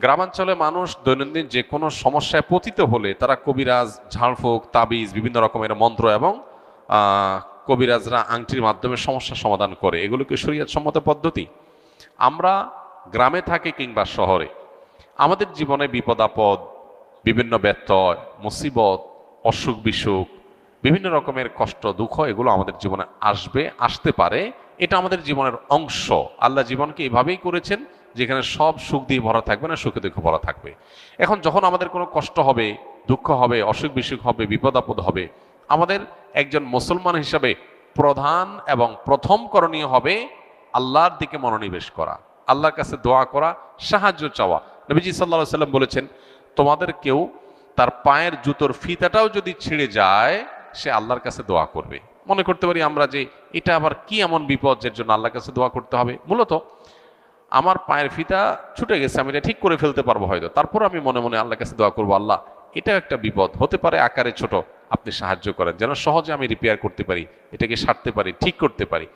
গ্রামাঞ্চলে মানুষ দৈনন্দিন যে কোনো সমস্যায় পতিত হলে তারা কবিরাজ, ঝাড়ফুঁক, তাবিজ, বিভিন্ন রকমের মন্ত্র এবং আহ, কবিরাজরা আংটির মাধ্যমে সমস্যার সমাধান করে। এগুলো কি শরীয়ত সম্মত পদ্ধতি? আমরা গ্রামে থাকি কিংবা শহরে, আমাদের জীবনে বিপদ আপদ, বিভিন্ন ব্যত্যয়, মুসিবত, অসুখ বিসুখ, বিভিন্ন রকমের কষ্ট দুঃখ এগুলো আমাদের জীবনে আসবে, আসতে পারে। এটা আমাদের জীবনের অংশ। আল্লাহ জীবনকে এভাবেই করেছেন যেখানে সব সুখ দিয়ে ভরা থাকবে না, সুখে দুঃখে ভরা থাকবে। এখন যখন আমাদের কোনো কষ্ট হবে, দুঃখ হবে, অসুখ বিসুখ হবে, বিপদ আপদ হবে, আমাদের একজন মুসলমান হিসাবে প্রধান এবং প্রথম করণীয় হবে আল্লাহর দিকে মনোনিবেশ করা, আল্লাহর কাছে দোয়া করা, সাহায্য চাওয়া। নবীজি সাল্লাল্লাহু আলাইহি সাল্লাম বলেছেন, তোমাদের কেউ তার পায়ের জুতোর ফিতাটাও যদি ছিঁড়ে যায়, সে আল্লাহর কাছে দোয়া করবে। মনে করতে পারি আমরা যে এটা আবার কি এমন বিপদ যের জন্য আল্লাহর কাছে দোয়া করতে হবে। মূলত আমার পায়ের ফিতা ছুটে গেছে, আমি এটা ঠিক করে ফেলতে পারবো হয়তো, তারপর আমি মনে মনে আল্লাহর কাছে দোয়া করবো, আল্লাহ এটা একটা বিপদ হতে পারে আকারে ছোট, আপনি সাহায্য করেন যেন সহজে আমি রিপেয়ার করতে পারি, এটাকে সারতে পারি, ঠিক করতে পারি।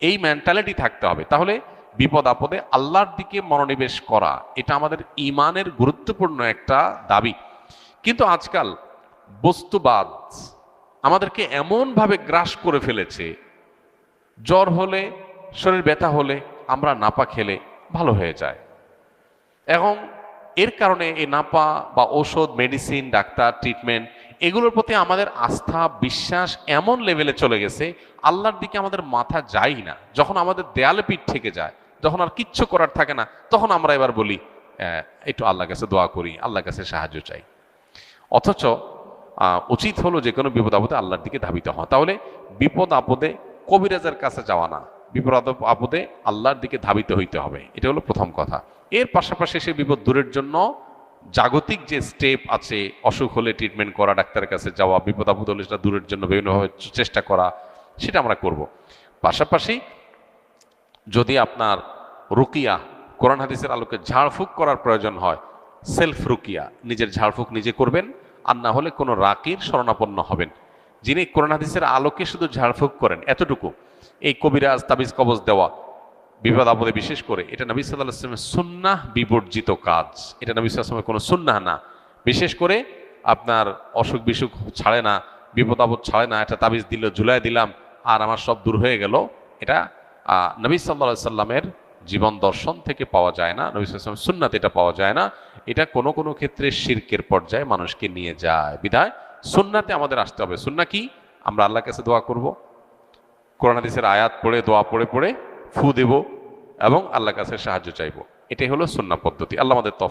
এই মেন্টালিটি থাকতে হবে। তাহলে বিপদ আপদে আল্লাহর দিকে মনোনিবেশ করা এটা আমাদের ইমানের গুরুত্বপূর্ণ একটা দাবি। কিন্তু আজকাল বস্তুবাদ আমাদেরকে এমনভাবে গ্রাস করে ফেলেছে, জ্বর হলে, শরীর ব্যথা হলে আমরা নাপা খেলে ভালো হয়ে যায়। এবং এর কারণে এই নাপা বা ঔষধ, মেডিসিন, ডাক্তার, ট্রিটমেন্ট এগুলোর প্রতি আমাদের আস্থা, বিশ্বাস এমন লেভেলে চলে গেছে, আল্লাহর দিকে আমাদের মাথা যায় না। যখন আমাদের দেয়ালে পিঠ থেকে যায়, যখন আর কিচ্ছু করার থাকে না, তখন আমরা এবার বলি একটু আল্লাহর কাছে দোয়া করি, আল্লাহর কাছে সাহায্য চাই। অথচ উচিত হলো যে কোনো বিপদ আপদে আল্লাহর দিকে ধাবিত হওয়া। তাহলে বিপদ আপদে কবিরাজের কাছে যাওয়া না, বিপদ আপদে আল্লাহর দিকে ধাবিত হইতে হবে। এটা হলো প্রথম কথা। এর পাশাপাশি সে বিপদ দূরের জন্য জাগতিক যে স্টেপ আছে, অসুখ হলে ট্রিটমেন্ট করা, ডাক্তারের কাছে যাওয়া, বিপদ আপদ হলে সেটা দূরের জন্য বিভিন্নভাবে চেষ্টা করা, সেটা আমরা করব। পাশাপাশি যদি আপনার রুকিয়া, কোরআন হাদিসের আলোকে ঝাড়ফুঁক করার প্রয়োজন হয়, সেলফ রুকিয়া, নিজের ঝাড়ফুঁক নিজে করবেন। আর না হলে কোনো রাকির শরণাপন্ন হবেন, যিনি কোরআন হাদিসের আলোকে শুধু ঝাড়ফুঁক করেন, এতটুকু। এই কবিরাজ, তাবিজ, কবজ দেওয়া বিপদ আপদে বিশেষ করে, এটা নবী সাল্লাল্লাহু আলাইহি ওয়াসাল্লামের সুন্নাহ বিবর্জিত কাজ। এটা নবী সাল্লাল্লাহু আলাইহি ওয়াসাল্লামের কোনো সুন্নাহ না। বিশেষ করে আপনার অসুখ বিসুখ ছাড়ে না, বিপদ আপদ ছাড়ে না, একটা তাবিজ দিল, ঝুলাই দিলাম আর আমার সব দূর হয়ে গেল, এটা নবী সাল্লাল্লাহু আলাইহি ওয়াসাল্লামের জীবন দর্শন থেকে পাওয়া যায় না, নবী সাল্লাল্লাহু আলাইহি ওয়াসাল্লামের সুন্নাতে এটা পাওয়া যায় না। এটা কোনো কোনো ক্ষেত্রে শিরকের পর্যায়ে মানুষকে নিয়ে যায়। বিধায় সুন্নাতে আমাদের আসতে হবে। সুন্নাহ কি? আমরা আল্লাহর কাছে দোয়া করব, কোরআন হাদিসের আয়াত পড়ে, দোয়া পড়ে পড়ে ফু দেব এবং আল্লাহর কাছে সাহায্য চাইবো। এটাই হলো সুন্নাহ পদ্ধতি। আল্লাহ আমাদের